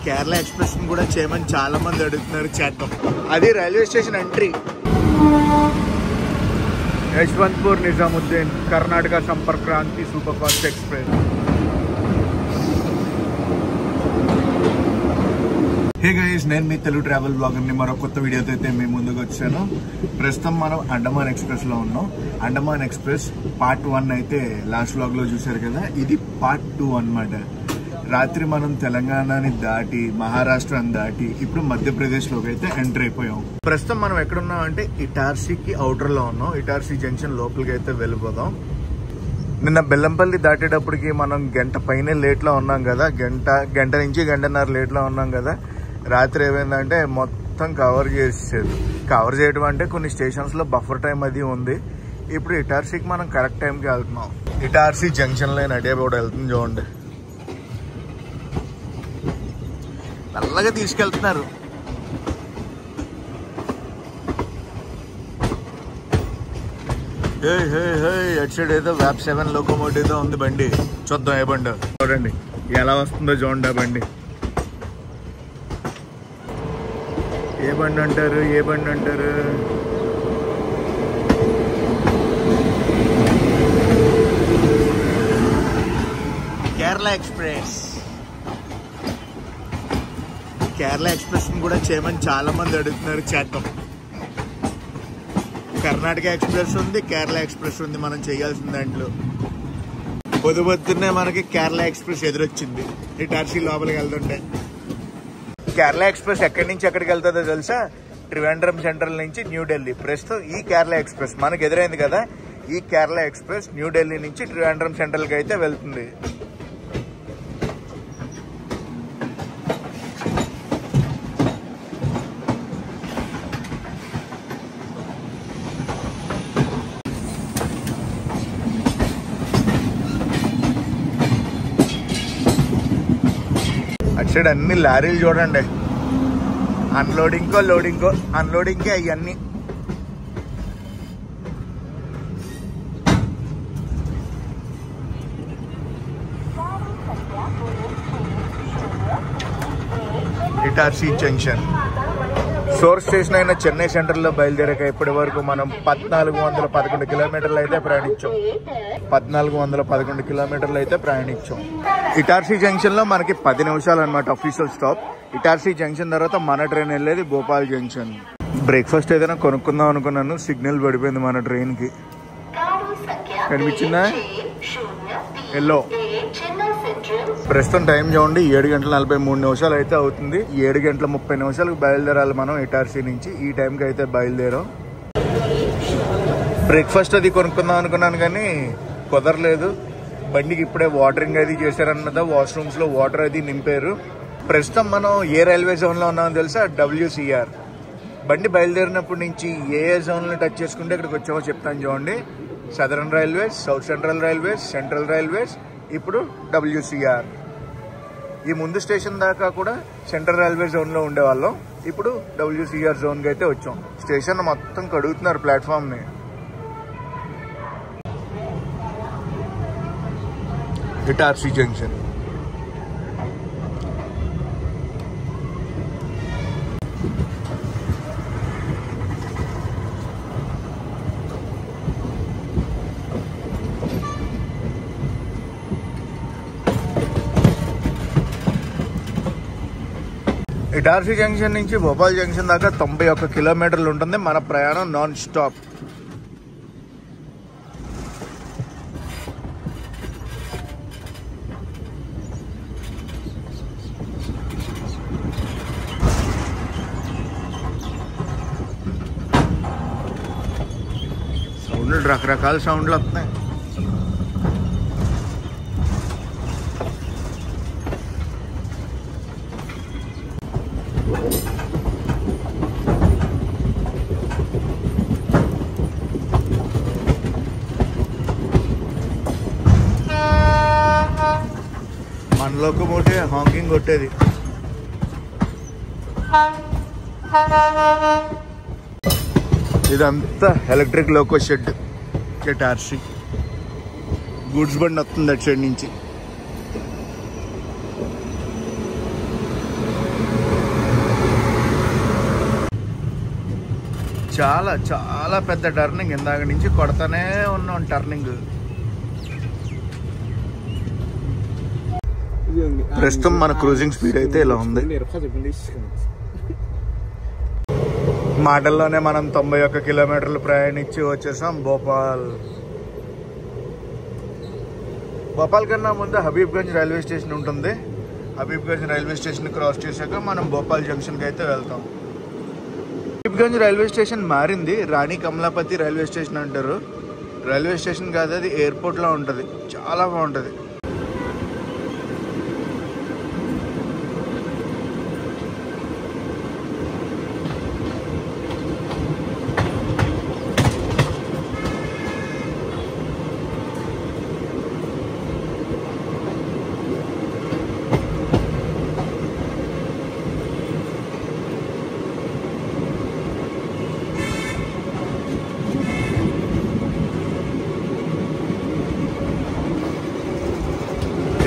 Kerala express కూడా చేయమని చాలా మంది అడుగుతున్నారు, చేద్దాం. అది railway station entry. Yeshwantpur Nizamuddin Karnataka Sampark Kranti super fast express. Hey guys, నేను మీ తెలుగు ట్రావెల్ బ్లాగర్ని మరో కొత్త వీడియోతో అయితే మీ ముందుకు వచ్చాను. ప్రస్తుతం మనం అండమాన్ ఎక్స్ప్రెస్ లో ఉన్నాం. అండమాన్ ఎక్స్ప్రెస్ పార్ట్ 1 అయితే లాస్ట్ బ్లాగ్ లో చూసారు కదా, ఇది పార్ట్ 2 అన్నమాట. రాత్రి మనం తెలంగాణని దాటి మహారాష్ట్రని దాటి ఇప్పుడు మధ్యప్రదేశ్ లోకి అయితే ఎంటర్ అయిపోయాం. ప్రస్తుతం మనం ఎక్కడున్నాం అంటే ఇటార్సీకి అవుటర్ లో ఉన్నాం. ఇటార్సీ జంక్షన్ లోపలికి అయితే వెళ్ళిపోదాం. నిన్న బెల్లంపల్లి దాటేటప్పటికి మనం గంట పైన లేట్ లో ఉన్నాం కదా, గంట నుంచి గంటన్నర లేట్ లో ఉన్నాం కదా. రాత్రి ఏమైందంటే మొత్తం కవర్ చేసేది. కవర్ చేయడం అంటే కొన్ని స్టేషన్స్ లో బఫర్ టైం అది ఉంది. ఇప్పుడు ఇటార్సీకి మనం కరెక్ట్ టైంకి వెళ్తున్నాం. ఇటార్సీ జంక్షన్ లో నడియాబోడు వెళ్తుంది చూడండి, నల్లగా తీసుకెళ్తున్నారు. అటు సైడ్ ఏదో వ్యాప్ 7 లోకోమోటివ్ తో ఉంది బండి. చూద్దాం ఏ బండి. చూడండి ఎలా వస్తుందో చూడండి ఆ బండి. ఏ బండి అంటారు, ఏ బండి అంటారు? కేరళ ఎక్స్ప్రెస్. కేరళ ఎక్స్ప్రెస్ కూడా చేయమని చాలా మంది అడుగుతున్నారు, చేద్దాం. కర్ణాటక ఎక్స్ప్రెస్ ఉంది, కేరళ ఎక్స్ప్రెస్ ఉంది. మనం చేయాల్సిన దాంట్లో పొద్దున్నే మనకి కేరళ ఎక్స్ప్రెస్ ఎదురొచ్చింది ఇటార్సీ లోపలికి వెళ్తుంటే. కేరళ ఎక్స్ప్రెస్ ఎక్కడి నుంచి ఎక్కడికి వెళ్తుందో తెలుసా? త్రివేంద్రం సెంట్రల్ నుంచి న్యూఢిల్లీ. ప్రస్తుతం ఈ కేరళ ఎక్స్ప్రెస్ మనకు ఎదురైంది కదా, ఈ కేరళ ఎక్స్ప్రెస్ న్యూఢిల్లీ నుంచి త్రివేంద్రం సెంట్రల్కి అయితే వెళ్తుంది. అటు సైడ్ అన్ని లారీలు చూడండి, అన్లోడింగ్కో లోడింగ్కో, అన్లోడింగ్కే అవన్నీ. ఇటార్సీ జంక్షన్. సోర్స్ స్టేషన్ అయిన చెన్నై సెంట్రల్ లో బయలుదేరాక ఇప్పటి వరకు మనం 1411 కిలోమీటర్లు అయితే ప్రయాణించాం. 1411 కిలోమీటర్లు అయితే ప్రయాణించాం. ఇటార్సీ జంక్షన్ లో మనకి 10 నిమిషాలు అనమాట అఫీషియల్ స్టాప్. ఇటార్సీ జంక్షన్ తర్వాత మన ట్రైన్ వెళ్ళేది భోపాల్ జంక్షన్. బ్రేక్ఫాస్ట్ ఏదైనా కొనుక్కుందాం అనుకున్నాను, సిగ్నల్ పడిపోయింది మన ట్రైన్ కి. కనిపించిందా? ఎల్లో. ప్రస్తుతం టైం చూడండి 7:43 అయితే అవుతుంది. 7:30 బయలుదేరాలి మనం ఇటార్సీ నుంచి. ఈ టైంకి అయితే బయలుదేరాం. బ్రేక్ఫాస్ట్ అది కొనుక్కుందాం అనుకున్నాను కానీ కుదరలేదు. బండికి ఇప్పుడే వాటరింగ్ అది చేశారన్నదా, వాష్రూమ్స్ లో వాటర్ అది నింపారు. ప్రస్తుతం మనం ఏ రైల్వే జోన్ లో ఉన్నామో తెలుసా? WCR. బండి బయలుదేరినప్పటి నుంచి ఏ జోన్ లో టచ్ చేసుకుంటే ఇక్కడికి వచ్చామో చెప్తాను చూడండి. Southern railways, south central railways, central railways, ఇప్పుడు WCR. ఈ ముందు స్టేషన్ దాకా కూడా సెంట్రల్ రైల్వే జోన్ లో ఉండేవాళ్ళం. ఇప్పుడు WCR జోన్ కి అయితే వచ్చాం. స్టేషన్ మొత్తం కడుగుతున్నారు ప్లాట్ఫామ్ ని. ఇటార్సీ జంక్షన్. ఇటార్సీ జంక్షన్ నుంచి భోపాల్ జంక్షన్ దాకా 91 కిలోమీటర్లు ఉంటుంది మన ప్రయాణం నాన్ స్టాప్. సౌండ్లు రకరకాల సౌండ్లు వస్తున్నాయి. మన లోకోమోటివ్ హాంకింగ్ కొట్టేది. ఇదంతా electric loco shed. Itarsi goods బండి వస్తుంది అటు సైడ్ నుంచి. చాలా చాలా పెద్ద టర్నింగ్, ఇందాక నుంచి కొడతానే ఉన్నాం టర్నింగ్. ప్రస్తుతం మన క్రూజింగ్ స్పీడ్ అయితే ఇలా ఉంది. మాటల్లోనే మనం 91 కిలోమీటర్లు ప్రయాణించి వచ్చేసాం భోపాల్. భోపాల్ కన్నా ముందు హబీబ్గంజ్ రైల్వే స్టేషన్ ఉంటుంది. హబీబ్గంజ్ రైల్వే స్టేషన్ క్రాస్ చేశాక మనం భోపాల్ జంక్షన్కి అయితే వెళ్తాం. హబీబ్గంజ్ రైల్వే స్టేషన్ మారింది, రాణి కమలాపతి రైల్వే స్టేషన్ అంటారు. రైల్వే స్టేషన్ కాదు, అది ఎయిర్పోర్ట్లో ఉంటుంది. చాలా బాగుంటుంది.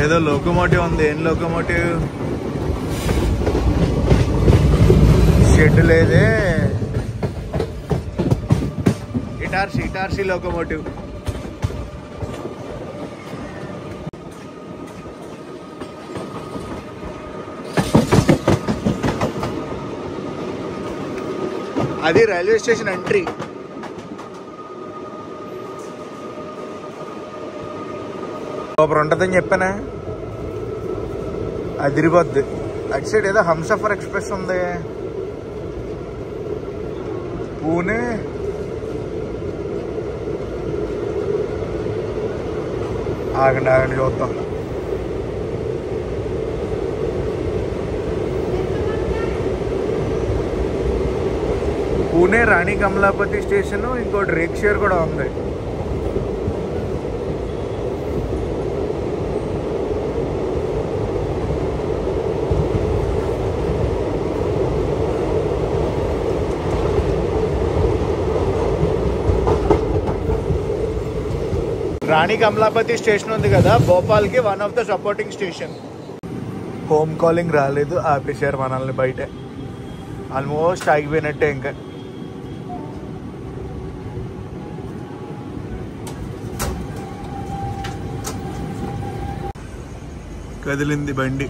ఏదో లోకోమోటివ్ ఉంది. ఏం లోకోమోటివ్? షెడ్ లేదే. ఇటార్సీ లోకోమోటివ్. అది రైల్వే స్టేషన్ ఎంట్రీ. సూపర్ ఉంటుందని చెప్పానా, అదిరిపోద్ది. అటు సైడ్ ఏదో హంసఫర్ ఎక్స్ప్రెస్ ఉంది. పూణే ఆగండి చూద్దాం. పూణే రాణి కమలాపతి స్టేషన్, ఇంకోటి రేక్షేర్ కూడా ఉంది. రాణి కమలాపతి స్టేషన్ ఉంది కదా భోపాల్కి, one of the supporting station. Home calling రాలేదు, ఆపేశారు మనల్ని బయట. ఆల్మోస్ట్ ఆగిపోయినట్టే. ఇంకా కదిలింది బండి.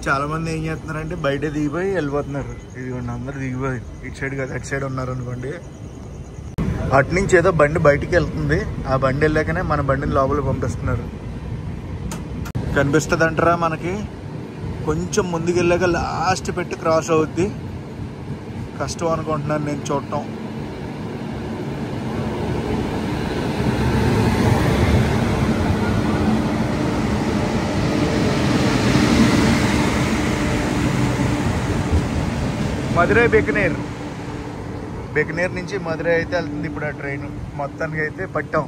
చాలా మంది ఏం చేస్తున్నారంటే బయట దిగిపోయి వెళ్ళిపోతున్నారు. ఇదిగోండి అందరు దిగిపోయి ఇటు సైడ్ కదా అటు సైడ్ ఉన్నారు అనుకోండి. అటు నుంచి ఏదో బండి బయటికి వెళ్తుంది. ఆ బండి వెళ్ళాకనే మన బండిని లోపలికి పంపిస్తున్నారు. కనిపిస్తుంది అంటారా మనకి? కొంచెం ముందుకు వెళ్ళాక లాస్ట్ పెట్టి క్రాస్ అవుద్ది. కష్టం అనుకుంటున్నాను నేను చూడటం. మధురై బికనేర్ నుంచి మధురై అయితే వెళ్తుంది ఇప్పుడు ఆ ట్రైన్. మొత్తానికి అయితే పట్టాం.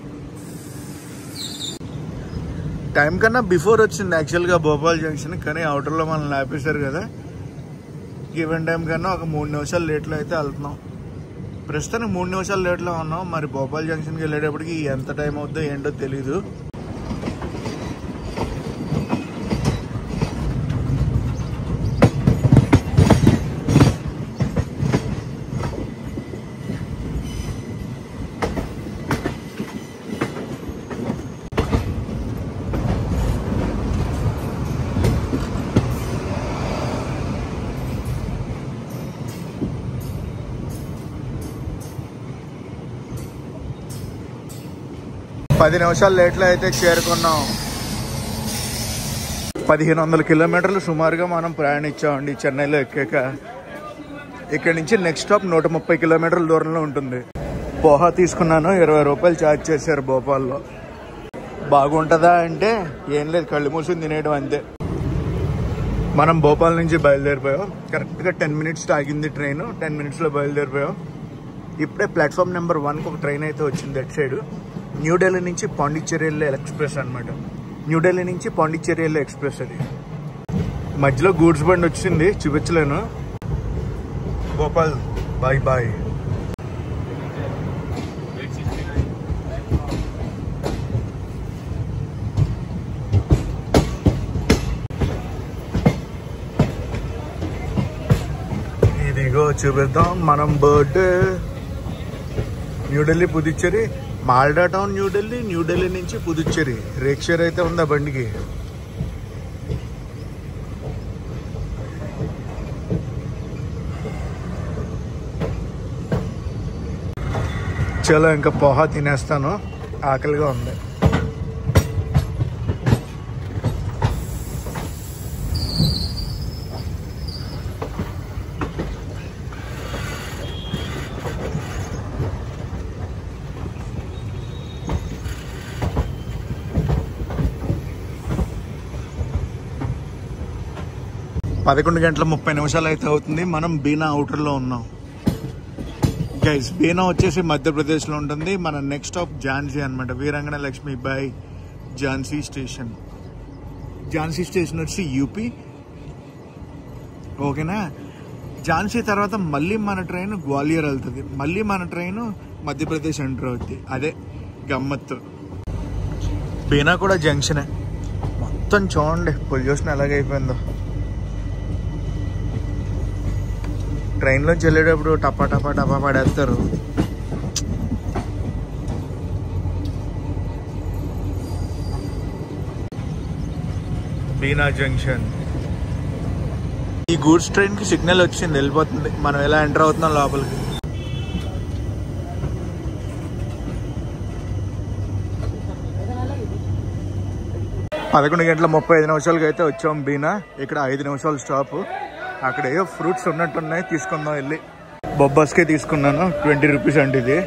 టైం కన్నా బిఫోర్ వచ్చింది యాక్చువల్గా భోపాల్ జంక్షన్, కానీ అవుటర్లో మనల్ని ఆపేశారు కదా. గివెన్ టైం కన్నా ఒక 3 నిమిషాలు లేట్లో అయితే వెళ్తున్నాం. ప్రస్తుతానికి 3 నిమిషాలు లేట్లో ఉన్నాం. మరి భోపాల్ జంక్షన్కి వెళ్ళేటప్పటికి ఎంత టైం అవుద్దో ఏంటో తెలీదు. పది నిమిషాలు లేట్లో అయితే చేరుకున్నాం. 1500 కిలోమీటర్లు సుమారుగా మనం ప్రయాణించామండి చెన్నైలో ఎక్కాక. ఇక్కడ నుంచి నెక్స్ట్ స్టాప్ 130 కిలోమీటర్ల దూరంలో ఉంటుంది. పోహా తీసుకున్నాను, 20 రూపాయలు ఛార్జ్ చేశారు భోపాల్లో. బాగుంటుందా అంటే ఏం లేదు, కళ్ళు మూసుకుని తినేయడం అంతే. మనం భోపాల్ నుంచి బయలుదేరిపోయాం. కరెక్ట్గా 10 మినిట్స్ ఆగింది ట్రైన్. 10 మినిట్స్లో బయలుదేరిపోయాం. ఇప్పుడే ప్లాట్ఫామ్ నెంబర్ 1కి ఒక ట్రైన్ అయితే వచ్చింది అటు సైడ్. న్యూఢిల్లీ నుంచి పాండిచ్చేరి వెళ్ళే ఎక్స్ప్రెస్ అనమాట. న్యూఢిల్లీ నుంచి పాండిచ్చేరి వెళ్ళే ఎక్స్ప్రెస్ అది. మధ్యలో గూడ్స్ బండి వచ్చింది, చూపించలేను. Bhopal bye bye. ఇదిగో చూపిద్దాం మనం బర్త్డే న్యూఢిల్లీ పుదుచ్చేరి, మాల్డా టౌన్ న్యూఢిల్లీ, న్యూఢిల్లీ నుంచి పుదుచ్చేరి. రేక్షేర్ అయితే ఉంది ఆ బండికి. చలో ఇంకా పోహా తినేస్తాను, ఆకలిగా ఉంది. పదకొండు గంటల 30 నిమిషాలు అయితే అవుతుంది. మనం బీనా అవుటర్లో ఉన్నాం గైస్. బీనా వచ్చేసి మధ్యప్రదేశ్లో ఉంటుంది. మన నెక్స్ట్ స్టాప్ ఝాన్సీ అనమాట. వీరాంగన లక్ష్మీబాయి ఝాన్సీ స్టేషన్. ఝాన్సీ స్టేషన్ వచ్చి యూపీ, ఓకేనా. ఝాన్సీ తర్వాత మళ్ళీ మన ట్రైన్ గ్వాలియర్ వెళ్తుంది, మళ్ళీ మన ట్రైన్ మధ్యప్రదేశ్ ఎంటర్ అవుతుంది. అదే గమ్మత్తు. బీనా కూడా జంక్షనే. మొత్తం చూడండి పొల్యూషన్ ఎలాగైపోయిందో. ట్రైన్లోంచి వెళ్ళేటప్పుడు టపా టపా టపా పడేస్తారు. బీనా జంక్షన్. ఈ గూడ్స్ ట్రైన్ కి సిగ్నల్ వచ్చింది, వెళ్ళిపోతుంది. మనం ఎలా ఎంటర్ అవుతున్నాం లోపలికి. పదకొండు గంటల 35 నిమిషాలకి అయితే వచ్చాం బీనా. ఇక్కడ 5 నిమిషాలు స్టాప్. అక్కడ ఏదో ఫ్రూట్స్ ఉన్నట్టున్నాయి, తీసుకుందాం వెళ్ళి. బొబ్బాస్కే తీసుకున్నాను, 20 రూపీస్ అండి ఇది.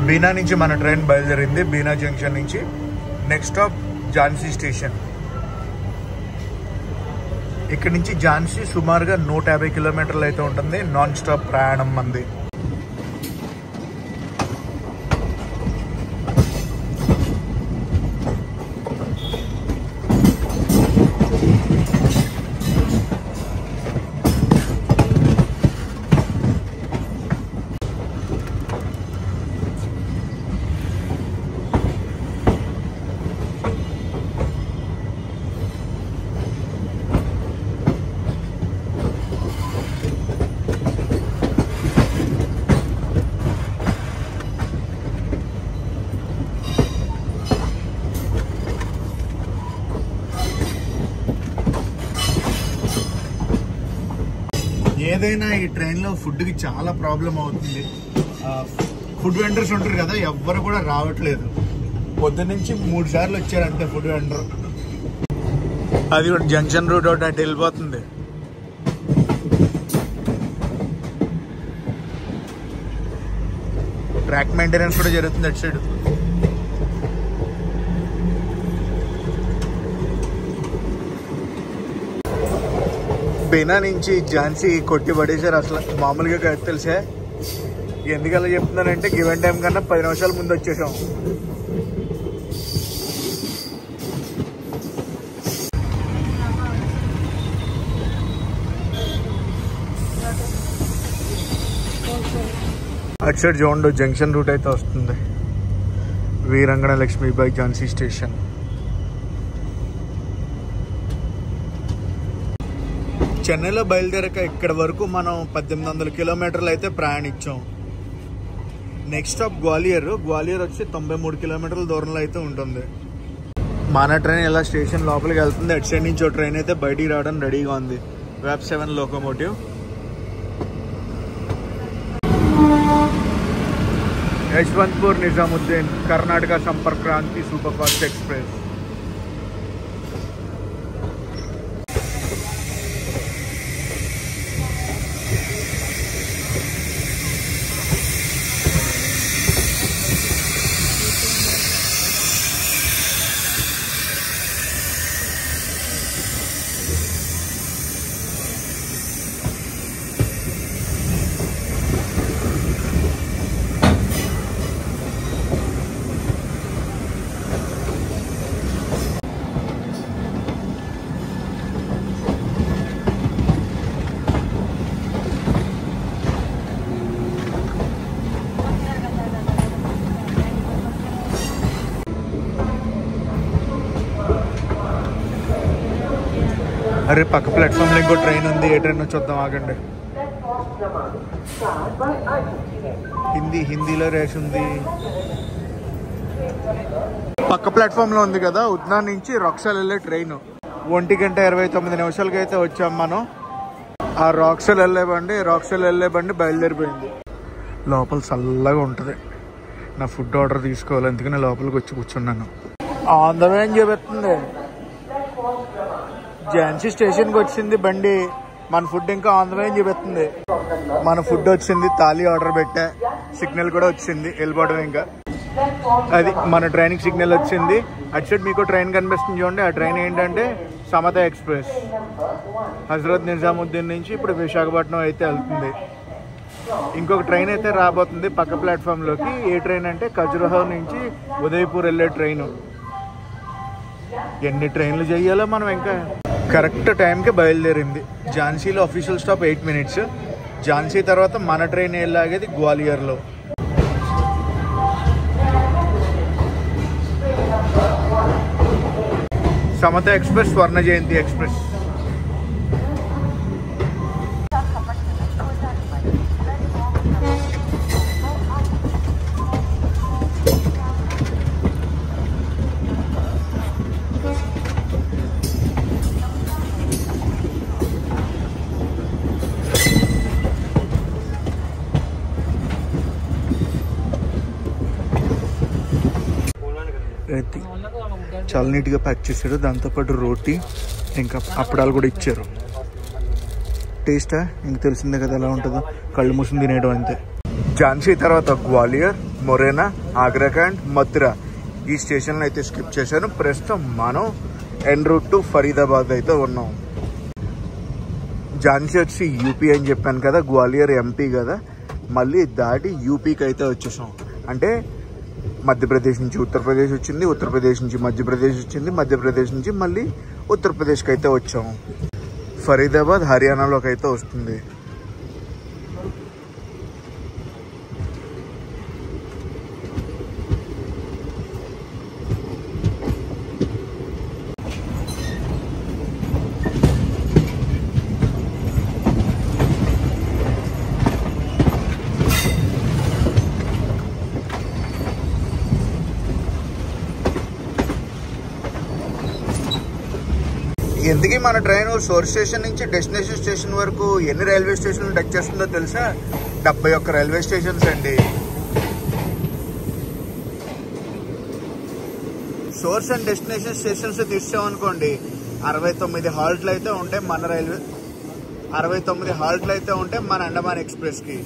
బీనా నుంచి మన ట్రైన్ బయలుదేరింది. బీనా జంక్షన్ నుంచి నెక్స్ట్ స్టాప్ ఝాన్సీ స్టేషన్. ఇక్కడ నుంచి ఝాన్సీ సుమారుగా 150 కిలోమీటర్లు అయితే ఉంటుంది. నాన్ స్టాప్ ప్రయాణం మంది. ఏదైనా ఈ ట్రైన్లో ఫుడ్కి చాలా ప్రాబ్లం అవుతుంది. ఫుడ్ వెండర్స్ ఉంటారు కదా, ఎవ్వరు కూడా రావట్లేదు. పొద్దునుంచి 3 సార్లు వచ్చారంటే ఫుడ్ వెండర్. అది కూడా జంక్షన్ రూట్ ఒకటి అటు వెళ్ళిపోతుంది. ట్రాక్ మెయింటెనెన్స్ కూడా జరుగుతుంది అటు సైడ్. బీనా నుంచి ఝాన్సీ కొట్టి పడేశారు. అసలు మామూలుగా కాదు తెలిసే. ఎందుకలా చెప్తున్నానంటే గివెన్ టైం కన్నా 10 నిమిషాల ముందు వచ్చేసాం. అటు సైడ్ చూడండి జంక్షన్ రూట్ అయితే వస్తుంది. వీరాంగన లక్ష్మీబాయి ఝాన్సీ స్టేషన్. చెన్నైలో బయలుదేరాక ఇక్కడ వరకు మనం 1800 కిలోమీటర్లు అయితే ప్రయాణించాం. Next stop Gwalior. గ్వాలియర్ వచ్చి 93 కిలోమీటర్ల దూరంలో అయితే ఉంటుంది. మన ట్రైన్ ఇలా స్టేషన్ లోపలికి వెళ్తుంది. అటు సైడ్ నుంచి ఒక ట్రైన్ అయితే బయటికి రావడం రెడీగా ఉంది. WAP 7 locomotive. Yeshwantpur Nizamuddin Karnataka Sampark Kranti super fast express. అరే పక్క ప్లాట్ఫామ్లో ఇంకో ట్రైన్ ఉంది. ఏ ట్రైన్ చూద్దాం, ఆగండి. హిందీలో రేస్ ఉంది. పక్క ప్లాట్ఫామ్ లో ఉంది కదా, ఉద్నా నుంచి రాక్సల్ వెళ్ళే ట్రైన్ 1:29 అయితే వచ్చాం మనం. ఆ రాక్సల్ వెళ్ళే బండి బయలుదేరిపోయింది. లోపల చల్లగా ఉంటుంది. నా ఫుడ్ ఆర్డర్ తీసుకోవాలి, అందుకని లోపలికి వచ్చి కూర్చున్నాను. ఆంధ్రమే అని చెబుతుంది. ఝాన్సీ స్టేషన్కి వచ్చింది బండి. మన ఫుడ్ ఇంకా ఆంధ్రమే అని చెబుతుంది. మన ఫుడ్ వచ్చింది, థాలీ ఆర్డర్ పెట్టా, సిగ్నల్ కూడా వచ్చింది, వెళ్ళిపోవడం. ఇంకా అది మన ట్రైన్కి సిగ్నల్ వచ్చింది. అటు సైడ్ మీకు ట్రైన్ కనిపిస్తుంది చూడండి. ఆ ట్రైన్ ఏంటంటే సమత ఎక్స్ప్రెస్. హజరత్ నిజాముద్దీన్ నుంచి ఇప్పుడు విశాఖపట్నం అయితే వెళ్తుంది. ఇంకొక ట్రైన్ అయితే రాబోతుంది పక్క ప్లాట్ఫామ్లోకి. ఏ ట్రైన్ అంటే ఖజురహో నుంచి ఉదయపూర్ వెళ్ళే ట్రైను. ఎన్ని ట్రైన్లు చేయాలో మనం. ఇంకా కరెక్ట్ టైంకి బయలుదేరింది. ఝాన్సీలో అఫీషియల్ స్టాప్ 8 minutes. ఝాన్సీ తర్వాత మన train వెళ్ళాగేది గ్వాలియర్లో. Samata express, Swarna Jayanti express. చాలా నీట్గా ప్యాక్ చేశారు. దాంతోపాటు రోటీ ఇంకా అప్పడాలు కూడా ఇచ్చారు. టేస్టా ఇంక తెలిసిందే కదా ఎలా ఉంటుందో, కళ్ళు మూసుని తినేయడం అంతే. ఝాన్సీ తర్వాత గ్వాలియర్, మొరేనా, ఆగ్రాకాండ్, మథురా ఈ స్టేషన్లు అయితే స్కిప్ చేశాను. ప్రస్తుతం మనం ఎన్ రూట్ టు ఫరీదాబాద్ అయితే ఉన్నాం. ఝాన్సీ వచ్చి యూపీ అని చెప్పాను కదా, గ్వాలియర్ ఎంపీ కదా. మళ్ళీ దాటి యూపీకి అయితే వచ్చేసాం. అంటే మధ్యప్రదేశ్ నుంచి ఉత్తరప్రదేశ్ వచ్చింది, ఉత్తరప్రదేశ్ నుంచి మధ్యప్రదేశ్ వచ్చింది, మధ్యప్రదేశ్ నుంచి మళ్ళీ ఉత్తరప్రదేశ్కి అయితే వచ్చాము. ఫరీదాబాద్ హర్యానాలోకి అయితే వస్తుంది. ఎందుకు మన ట్రైన్ సోర్స్ స్టేషన్ నుంచి డెస్టినేషన్ స్టేషన్ వరకు ఎన్ని రైల్వే స్టేషన్లు టచ్ చేస్తుందో తెలుసా? 71 రైల్వే స్టేషన్స్ అండి. సోర్స్ అండ్ డెస్టినేషన్ స్టేషన్స్ తీసామనుకోండి 69 హాల్ట్లు అయితే ఉంటాయి మన రైల్వే. 69 హాల్ట్లు అయితే ఉంటాయి మన అండమాన్ ఎక్స్ప్రెస్కి.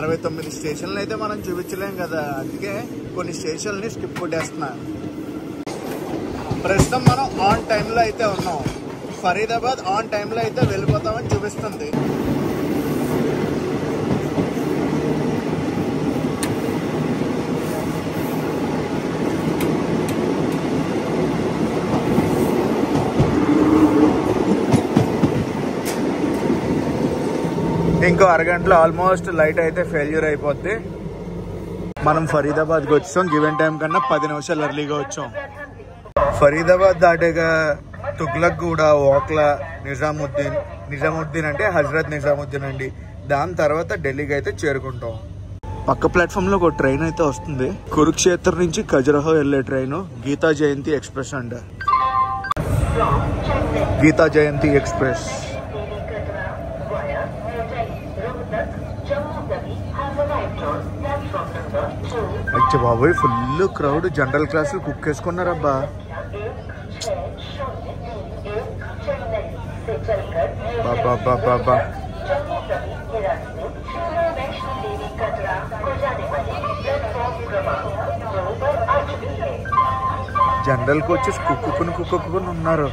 69 స్టేషన్లు అయితే మనం చూపించలేం కదా, అందుకే కొన్ని స్టేషన్లని స్కిప్ కొట్టేస్తున్నా. ప్రస్తుతం మనం ఆన్ టైంలో అయితే ఉన్నాం. ఫరీదాబాద్ ఆన్ టైంలో అయితే వెళ్ళిపోతామని చూపిస్తుంది. ఇంకో అరగంటలో ఆల్మోస్ట్ లైట్ అయితే ఫెయిల్యూర్ అయిపోద్ది. మనం ఫరీదాబాద్కి వచ్చాం. గివెన్ టైం కన్నా 10 నిమిషాలు ఎర్లీగా వచ్చాం. ఫరీదాబాద్ దాటాక తుగ్లక్గూడ, ఓక్లా, నిజాముద్దీన్ అంటే హజరత్ నిజాముద్దీన్ అండి. దాని తర్వాత ఢిల్లీకి అయితే చేరుకుంటాం. పక్క ప్లాట్ఫామ్ లో ఒక ట్రైన్ అయితే వస్తుంది. కురుక్షేత్ర నుంచి ఖజురహో వెళ్లే ట్రైన్ గీతా జయంతి ఎక్స్ప్రెస్ అంట. గీతా జయంతి ఎక్స్ప్రెస్. అచ్చా బాబోయ్, ఫుల్ క్రౌడ్. జనరల్ క్లాసులు కుక్ వేసుకున్నారబ్బా. బాబా జనరల్ కి వచ్చేసి కుక్కుని ఉన్నారు.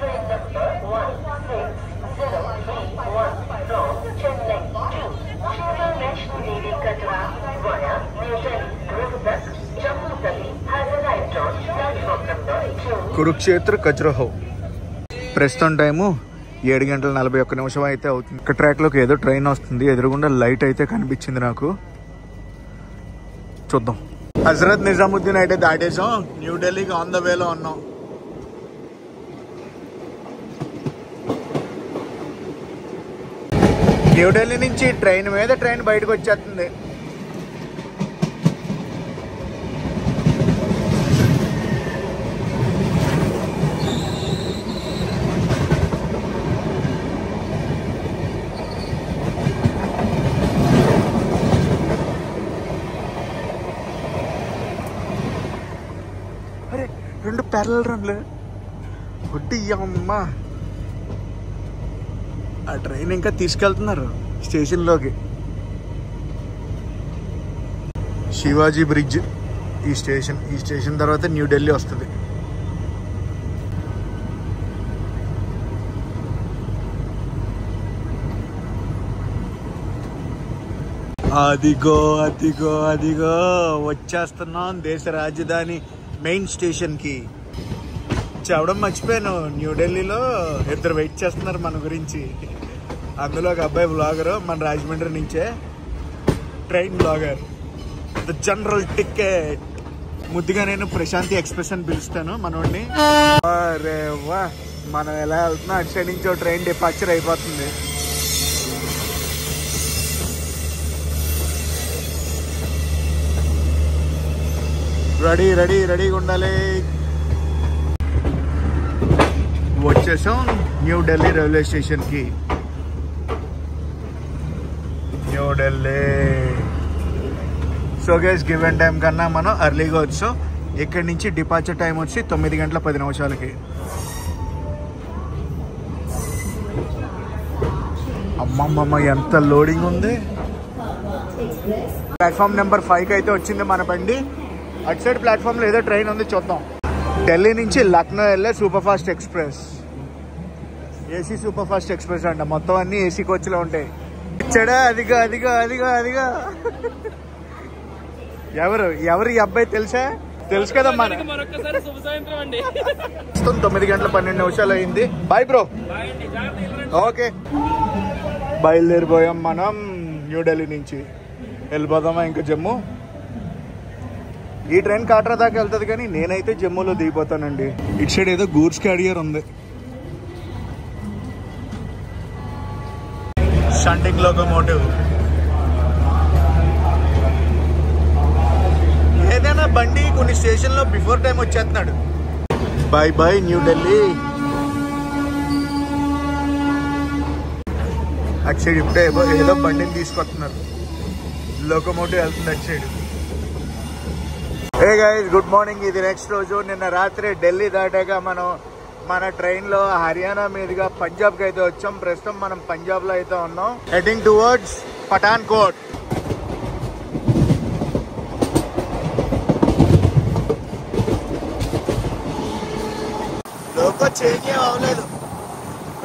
కురుక్షేత్ర ఖజురహో. ప్రస్తుతం టైము 7:41 అయితే అవుతుంది. ఒక ట్రాక్ లోకి ఏదో ట్రైన్ వస్తుంది. ఎదురుగుండా లైట్ అయితే కనిపించింది నాకు. చూద్దాం. హజరత్ నిజాముద్దీన్ అయితే దాటేసాం. న్యూఢిల్లీకి ఆన్ ద వేలో ఉన్నాం. న్యూఢిల్లీ నుంచి ట్రైన్ మీద ట్రైన్ బయటకు వచ్చేస్తుంది. అరే 2 ప్యారలల్ రన్లు వడ్డీ అమ్మ. ఆ ట్రైన్ ఇంకా తీసుకెళ్తున్నారు స్టేషన్లోకి. శివాజీ బ్రిడ్జ్ ఈ స్టేషన్ తర్వాత న్యూఢిల్లీ వస్తుంది. అదిగో అదిగో అదిగో వచ్చేస్తున్నాం దేశ రాజధాని మెయిన్ స్టేషన్కి. చెప్పడం మర్చిపోయాను, న్యూఢిల్లీలో 2 వెయిట్ చేస్తున్నారు మన గురించి. అందులో ఒక అబ్బాయి బ్లాగరు, మన రాజమండ్రి నుంచే train blogger. The general ticket. ముద్దుగా నేను ప్రశాంతి ఎక్స్ప్రెస్ అని పిలుస్తాను మనోడిని. అరే వా, మనం ఎలా వెళ్తున్నా అటు సైడ్ నుంచి ట్రైన్ డిపార్చర్ అయిపోతుంది. రెడీగా ఉండాలి. వచ్చేసాం న్యూఢిల్లీ రైల్వే స్టేషన్కి. New Delhi. So guys, given time కన్నా మనం అర్లీగా వచ్చాం. ఇక్కడి నుంచి డిపార్చర్ టైం వచ్చి 9:10 అమ్మమ్మమ్మ ఎంత లోడింగ్ ఉంది. ప్లాట్ఫామ్ నెంబర్ 5కి అయితే వచ్చింది మన బండి. అటు సైడ్ ప్లాట్ఫామ్లో ఏదో ట్రైన్ ఉంది, చూద్దాం. ఢిల్లీ నుంచి లక్నో వెళ్ళే super fast express. AC super fast express అంట. మొత్తం అన్ని ఏసీ కోచ్లో ఉంటాయి. ఇచ్చాడా? అదిగా అదిగా అదిగా అదిగా. ఎవరు ఈ అబ్బాయి తెలుసు కదా మన. 9:12 అయింది. Bye bro. ఓకే, బయలుదేరిపోయాం మనం న్యూఢిల్లీ నుంచి. వెళ్ళిపోదామా ఇంకా జమ్మూ? ఈ ట్రైన్ కాట్రా దాకా వెళ్తుంది, కానీ నేనైతే జమ్మూలో దిగిపోతానండి. ఇటు సైడ్ ఏదో గూడ్స్ క్యారియర్ ఉంది. Shunting locomotive. ఏదైనా బండి కొన్ని స్టేషన్లో బిఫోర్ టైం వచ్చేస్తున్నాడు. Bye bye New Delhi. అటు సైడ్ ఇప్పుడే ఏదో బండిని తీసుకొస్తున్నారు. లోకోమోటివ్ వెళ్తుంది అటు side. Hey guys, good morning. ఇది నెక్స్ట్ రోజు. నిన్న రాత్రి ఢిల్లీ దాటాక మనం మన ట్రైన్లో హర్యానా మీదుగా పంజాబ్కి అయితే వచ్చాం. ప్రస్తుతం మనం పంజాబ్లో అయితే ఉన్నాం. Heading towards Pathankot. Loco change ఏం అవ్వలేదు,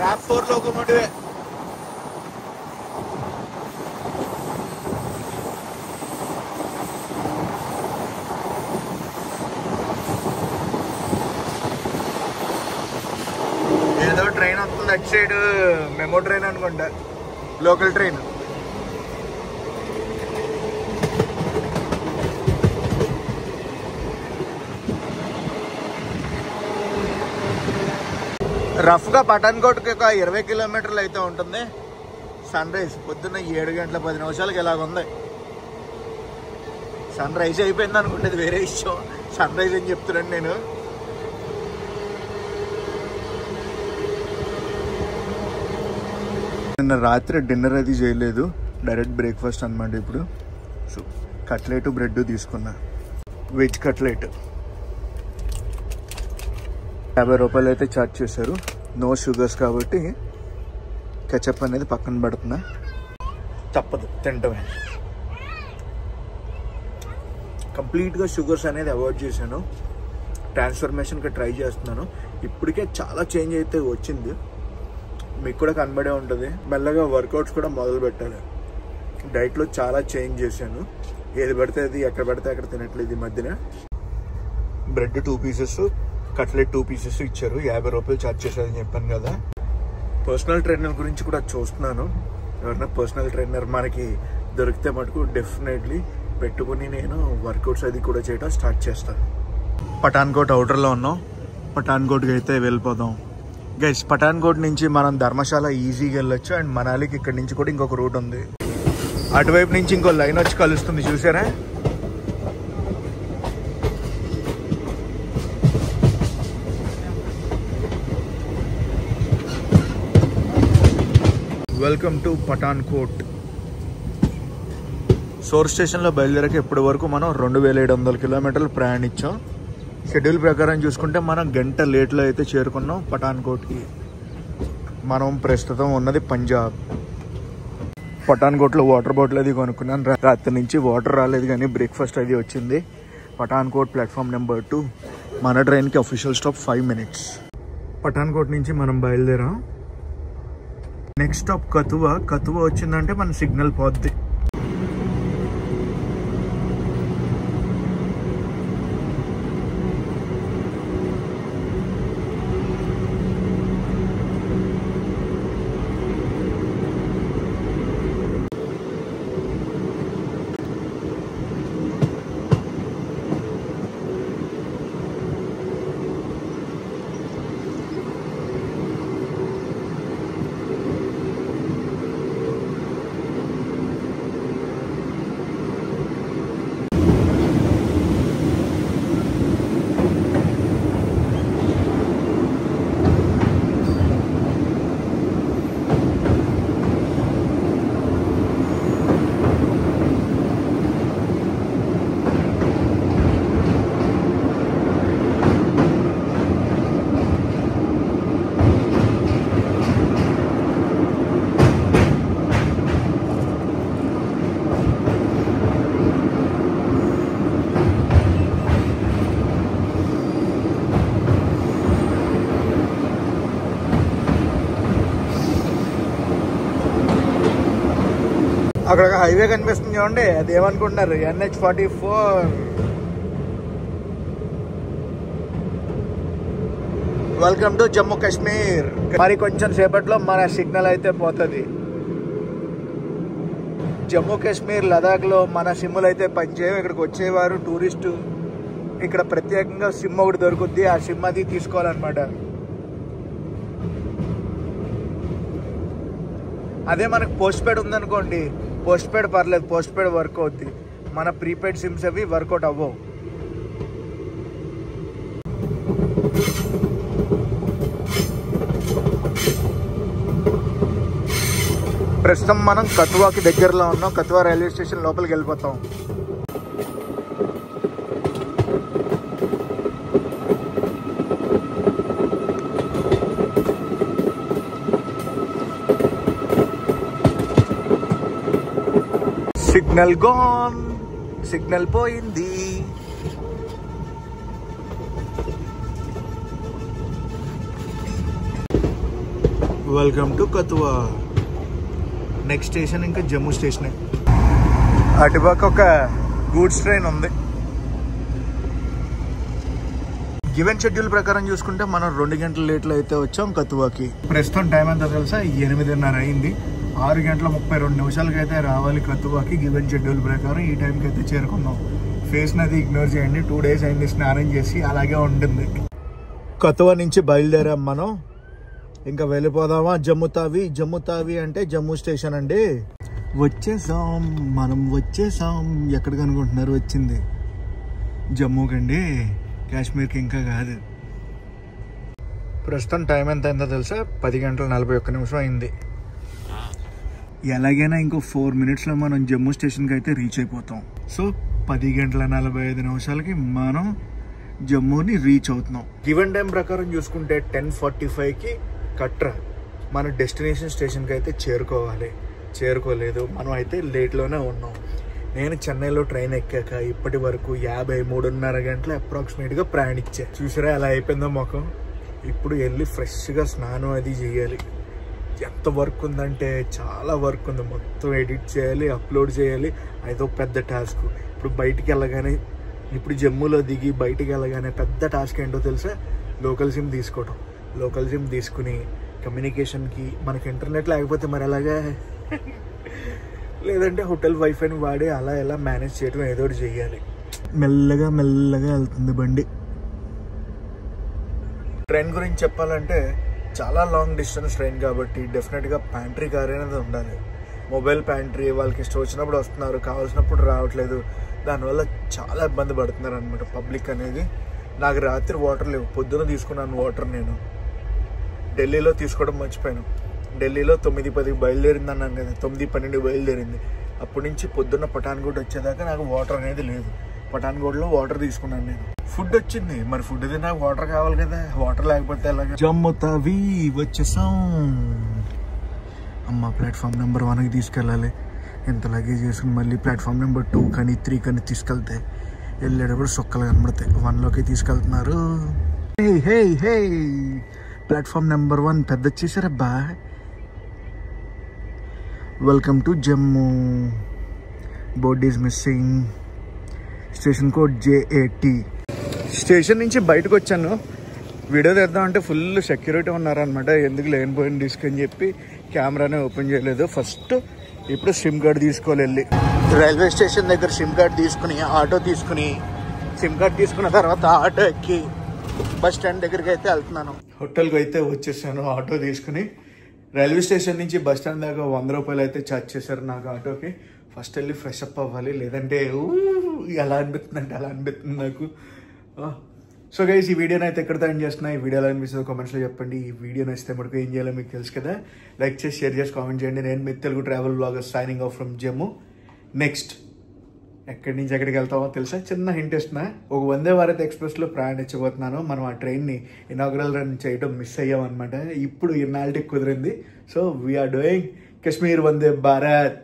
RAP 4 లోకోమోటివే. ఏదో ట్రైన్ వస్తుంది అటు సైడ్, మెమో ట్రైన్ అనుకుంటా, లోకల్ ట్రైన్. రఫ్గా పఠాన్కోట్కి ఒక 20 కిలోమీటర్లు అయితే ఉంటుంది. సన్ రైజ్ పొద్దున్న 7:10 ఇలాగుంది. సన్ రైజ్ అయిపోయింది అనుకుంటే వేరే ఇష్టం. సన్ రైజ్ అని చెప్తున్నాను నేను. నిన్న రాత్రి డిన్నర్ అది చేయలేదు, డైరెక్ట్ బ్రేక్ఫాస్ట్ అనమాట. ఇప్పుడు సో కట్లెట్ బ్రెడ్ తీసుకున్నా, వెజ్ కట్లెట్. 50 రూపాయలు అయితే ఛార్జ్ చేశారు. నో షుగర్స్ కాబట్టి కెచప్ అనేది పక్కన పెడుతున్నా, తప్పదు తింటమే. కంప్లీట్గా షుగర్స్ అనేది అవాయిడ్ చేశాను. ట్రాన్స్ఫర్మేషన్కి ట్రై చేస్తున్నాను. ఇప్పటికే చాలా చేంజ్ అయితే వచ్చింది, మీకు కూడా కనబడే ఉంటుంది. మెల్లగా వర్కౌట్స్ కూడా మొదలు పెట్టాలి. డైట్లో చాలా చేంజ్ చేశాను. ఏది పడితే అది, ఎక్కడ పడితే అక్కడ తినట్లేదు. ఈ మధ్యన బ్రెడ్ 2 పీసెస్, కట్లెట్ 2 పీసెస్ ఇచ్చారు. 50 రూపాయలు ఛార్జ్ చేశారని చెప్పాను కదా. పర్సనల్ ట్రైనర్ గురించి కూడా చూస్తున్నాను. ఎవరైనా పర్సనల్ ట్రైనర్ మనకి దొరికితే మటుకు డెఫినెట్లీ పెట్టుకుని నేను వర్కౌట్స్ అది కూడా చేయడం స్టార్ట్ చేస్తాను. పఠాన్కోట్ అవుటర్లో ఉన్నాం. పఠాన్కోట్కి అయితే వెళ్ళిపోదాం. గైస్ పఠాన్కోట్ నుంచి మనం ధర్మశాల ఈజీగా వెళ్ళొచ్చు అండ్ మనాలికి ఇక్కడ నుంచి కూడా ఇంకొక రూట్ ఉంది. అటువైపు నుంచి ఇంకో లైన్ వచ్చి కలుస్తుంది చూసారా. Welcome to Pathankot. సోర్స్ స్టేషన్లో బయలుదేరాక ఇప్పటి వరకు మనం 2700 కిలోమీటర్లు ప్రయాణించాం. షెడ్యూల్ ప్రకారం చూసుకుంటే మనం గంట లేట్లో అయితే చేరుకున్నాం పఠాన్కోట్కి. మనం ప్రస్తుతం ఉన్నది పంజాబ్. పఠాన్కోట్లో వాటర్ బాటిల్ అది కొనుక్కున్నాను. రాత్రి నుంచి వాటర్ రాలేదు కానీ బ్రేక్ఫాస్ట్ అది వచ్చింది. Pathankot platform number 2. మన ట్రైన్కి అఫీషియల్ స్టాప్ 5 minutes. పఠాన్కోట్ నుంచి మనం బయలుదేరాం. Next stop Kathua. కతువా వచ్చిందంటే మన సిగ్నల్ పోద్ది. అక్కడ ఒక హైవే కనిపిస్తుంది చూడండి, అదేమనుకుంటున్నారు, NH44. Welcome to Jammu Kashmir. మరి కొంచెం సేపట్లో మన సిగ్నల్ అయితే పోతుంది. జమ్మూ కాశ్మీర్ లదాఖ్లో మన సిమ్ములు అయితే పనిచేయవు. ఇక్కడికి వచ్చేవారు టూరిస్టు ఇక్కడ ప్రత్యేకంగా సిమ్ ఒకటి దొరుకుద్ది, ఆ సిమ్ అది తీసుకోవాలన్నమాట. అదే మనకు పోస్ట్ పెయిడ్ ఉందనుకోండి, పోస్ట్ పెయిడ్ పర్లేదు, పోస్ట్ పెయిడ్ వర్క్ అవుద్ది. మన ప్రీపెయిడ్ సిమ్స్ అవి వర్కౌట్ అవ్వవు. ప్రస్తుతం మనం కతువాకి దగ్గరలో ఉన్నాం. కతువా రైల్వే స్టేషన్ లోపలికి వెళ్ళిపోతాం. సిగ్నల్ గోన్, సిగ్నల్ పోయింది. Welcome to Kathua. Next station ఇంకా జమ్మూ స్టేషన్. అటుపక్క ఒక గూడ్స్ ట్రైన్ ఉంది. గివెన్ షెడ్యూల్ ప్రకారం చూసుకుంటే మనం 2 గంటల లేట్లో అయితే వచ్చాం కతువాకి. ప్రస్తుతం టైం ఎంత తెలుసా, 8:30 అయింది. 6 గంటల 32 నిమిషాలకి అయితే రావాలి కతువాకి. గివెన్ షెడ్యూల్ ప్రకారం ఈ టైంకి అయితే చేరుకున్నాం. ఫేస్ నది ఇగ్నోర్ చేయండి, 2 days అయింది స్నానం చేసి, అలాగే ఉంటుంది. కతువా నుంచి బయలుదేరాం మనం. ఇంకా వెళ్ళిపోదామా జమ్మూ తావి. జమ్మూ తావి అంటే జమ్మూ స్టేషన్ అండి. వచ్చేసాం, మనం వచ్చేసాం. ఎక్కడికి అనుకుంటున్నారు వచ్చింది? జమ్మూకి అండి, కాశ్మీర్కి ఇంకా కాదు. ప్రస్తుతం టైం ఎంత అయిందో తెలుసా, 10:41 అయింది. ఎలాగైనా ఇంకో 4 minutesలో మనం జమ్మూ స్టేషన్కి అయితే రీచ్ అయిపోతాం. సో 10:45 మనం జమ్మూని రీచ్ అవుతున్నాం. గివెన్ టైం ప్రకారం చూసుకుంటే 10:45కి కట్రా మన డెస్టినేషన్ స్టేషన్కి అయితే చేరుకోలేదు. మనం అయితే లేట్లోనే ఉన్నాం. నేను చెన్నైలో ట్రైన్ ఎక్కాక ఇప్పటి వరకు 53.5 గంటలు అప్రాక్సిమేట్గా ప్రయాణించా. చూసారా ఎలా అయిపోయిందో మొఖం. ఇప్పుడు వెళ్ళి ఫ్రెష్గా స్నానం అది చేయాలి. ఎంత వర్క్ ఉందంటే చాలా వర్క్ ఉంది. మొత్తం ఎడిట్ చేయాలి, అప్లోడ్ చేయాలి. అదో పెద్ద టాస్క్. ఇప్పుడు జమ్మూలో దిగి బయటికి వెళ్ళగానే పెద్ద టాస్క్ ఏంటో తెలుసా, లోకల్ సిమ్ తీసుకోవడం. లోకల్ సిమ్ తీసుకుని కమ్యూనికేషన్కి మనకి ఇంటర్నెట్ లేకపోతే మరి అలాగా, లేదంటే హోటల్ వైఫైని వాడి అలా ఎలా మేనేజ్ చేయడం ఏదో ఒకటి చేయాలి. మెల్లగా వెళ్తుంది బండి. ట్రైన్ గురించి చెప్పాలంటే చాలా లాంగ్ డిస్టెన్స్ ట్రైన్ కాబట్టి డెఫినెట్గా ప్యాంట్రీ కార్ అనేది ఉండాలి. మొబైల్ ప్యాంట్రీ వాళ్ళకి ఇష్టం వచ్చినప్పుడు వస్తున్నారు, కావాల్సినప్పుడు రావట్లేదు. దానివల్ల చాలా ఇబ్బంది పడుతున్నారు అనమాట పబ్లిక్ అనేది. నాకు రాత్రి వాటర్ లేవు, పొద్దున తీసుకున్నాను వాటర్. నేను ఢిల్లీలో తీసుకోవడం మర్చిపోయాను. ఢిల్లీలో 9:10 బయలుదేరింది అన్నాను కదా, 9:12 బయలుదేరింది. అప్పటి నుంచి పొద్దున్న పఠాన్కోట్ వచ్చేదాకా నాకు వాటర్ అనేది లేదు. పఠాన్కోట్లో వాటర్ తీసుకున్నాను నేను. ఫుడ్ వచ్చింది, మరి ఫుడ్ తిన్నా వాటర్ కావాలి కదా, వాటర్ లేకపోతే ఎలాగ. జమ్ము తవి వచ్చేసాం. అమ్మ ప్లాట్ఫామ్ నెంబర్ 1కి తీసుకెళ్ళాలి. ఎంత లగేజ్ చేసుకుని మళ్ళీ ప్లాట్ఫామ్ నెంబర్ 2 కానీ 3 కానీ తీసుకెళ్తే వెళ్ళేటప్పుడు సొక్కలు కనబడతాయి. 1లోకి తీసుకెళ్తున్నారు. హే హే హే ప్లాట్ఫామ్ నెంబర్ 1 పెద్ద వచ్చేసారబ్బా. Welcome to Jammu. Board is missing. Station code JAT. Station నుంచి బయటకు వచ్చాను. వీడియో తెద్దామంటే ఫుల్ సెక్యూరిటీ ఉన్నారనమాట. ఎందుకు లేనిపోయిన తీసుకొని చెప్పి కెమెరానే ఓపెన్ చేయలేదు. ఫస్ట్ ఇప్పుడు సిమ్ కార్డ్ తీసుకోవాలి. వెళ్ళి రైల్వే స్టేషన్ దగ్గర సిమ్ కార్డ్ తీసుకుని ఆటో తీసుకుని, సిమ్ కార్డ్ తీసుకున్న తర్వాత ఆటో ఎక్కి బస్ స్టాండ్ దగ్గరికి అయితే వెళ్తున్నాను. హోటల్కి అయితే వచ్చేసాను ఆటో తీసుకుని. రైల్వే స్టేషన్ నుంచి బస్ స్టాండ్ దాకా 100 రూపాయలు అయితే ఛార్జ్ చేశారు నాకు ఆటోకి. ఫస్ట్ వెళ్ళి ఫ్రెష్ అప్ అవ్వాలి, లేదంటే ఎలా అనిపిస్తుంది అంటే అలా అనిపిస్తుంది నాకు. సో గైస్, ఈ వీడియోని అయితే ఎక్కడితో ఎండ్ చేస్తున్నా. ఈ వీడియో ఎలా అనిపిస్తుందో కామెంట్స్లో చెప్పండి. ఈ వీడియో నచ్చితే మటుకు ఏం చేయాలో మీకు తెలుసు కదా, లైక్ చేసి షేర్ చేసి కామెంట్ చేయండి. నేను మీ Telugu travel blogger signing off from Jammu. Next ఎక్కడి నుంచి ఎక్కడికి వెళ్తామో తెలుసా, చిన్న హింట్ ఇస్తున్నా. ఒక వందే భారత్ ఎక్స్ప్రెస్లో ప్రయాణించబోతున్నాను. మనం ఆ ట్రైన్ని ఇనాగ్రల్ రన్ చేయడం మిస్ అయ్యామన్నమాట. ఇప్పుడు ఇన్నాళ్ళకి కుదిరింది. So we are doing Kashmir Vande Bharat.